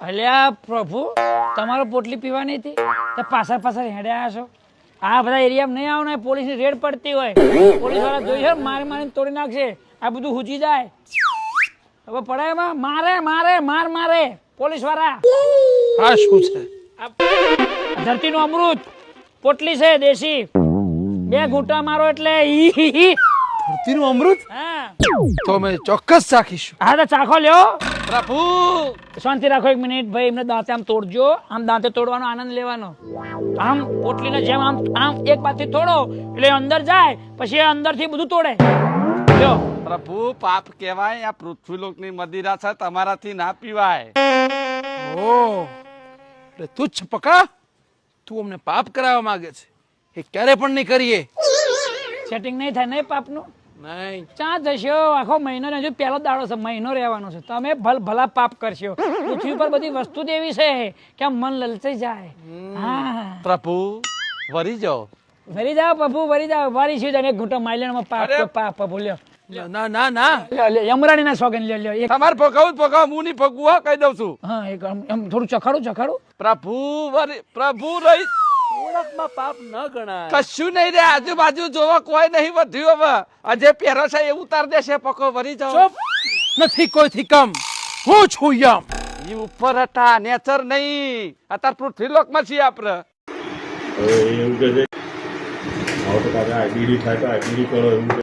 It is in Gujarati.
અલ્યા પ્રભુ, તમારો પોટલી પીવાની હતી તો પાછળ હેડ્યા છો. આ બધા એરિયામાં નહીં આવો ને, પોલીસની રેડ પડતી હોય, પોલીસ વાળા જોઈએ મારીને તોડી નાખશે. આ બધું હુજી જાય. હવે પડે એમાં મારે પોલીસ વાળા. આ શું છે? ધરતીનું અમૃત પોટલી છે દેશી. 2 ઘૂંટા મારો એટલે ધરતીનું અમૃત? હા તો અમે ચોક્કસ ચાખીશું. હા તો ચાખો લ્યો. પ્રભુ શાંતિ રાખો 1 મિનિટ ભાઈ. એમને દાંતે આમ તોડજો. આમ દાંતે તોડવાનો આનંદ લેવાનો. આમ પોટલીને જેમ આમ એક બાજુથી તોડો એટલે અંદર જાય, પછી અંદરથી બધું તોડે. લ્યો. પ્રભુ પાપ કહેવાય. આ પૃથ્વીલોકની મદિરા છે, તમારાથી ના પીવાય. ઓ એટલે તુચ્છ પકા, તું અમને પાપ કરાવવા માંગે છે. એ ક્યારે પણ નહીં કરીએ. સેટિંગ નહીં થાય નહીં પાપનું. નહીં. ચા જશો આખો મહિનો ને? હજુ પહેલો દાડો છે, મહિનો રહેવાનો છે. તમે ભલા પાપ કરશો. પૃથ્વી પર બધી વસ્તુ જ એવી છે કે આમ મન લલચાઈ જાય. હા પ્રભુ વરી જાઓ. ભરી જાઓ પ્રભુ, ભરી જાઓ. વારી છે એક ઘૂંટો માઇલેન્ડમાં પાપ ભૂલ્યો. ના ના ના યમરાણી ના સોગન લ્યો. એક તમારે ભોગવું હું નહીં ભોગવું. હા કહી દઉં છું. હા એક એમ થોડું ચખાડું. પ્રભુ રહી ઓળખમાં પાપ ન ગણાય. કશું નહીં રે. આજુબાજુ જોવા કોઈ નહીં વધ્યું. હવે આજે પહેરો છે એ ઉતાર દેશે. પકો વરી જાઓ. ચૂપ. નથી કોઈથી કમ. હું છું યમ. ઈ ઉપર હતા, નેચર નહીં. અત્યારે પૃથ્વીલોકમાં છીએ આપણે. એવું કે છે આવો તો પાછા આઈડીડી થાય તો આઈડીડી કરો એવું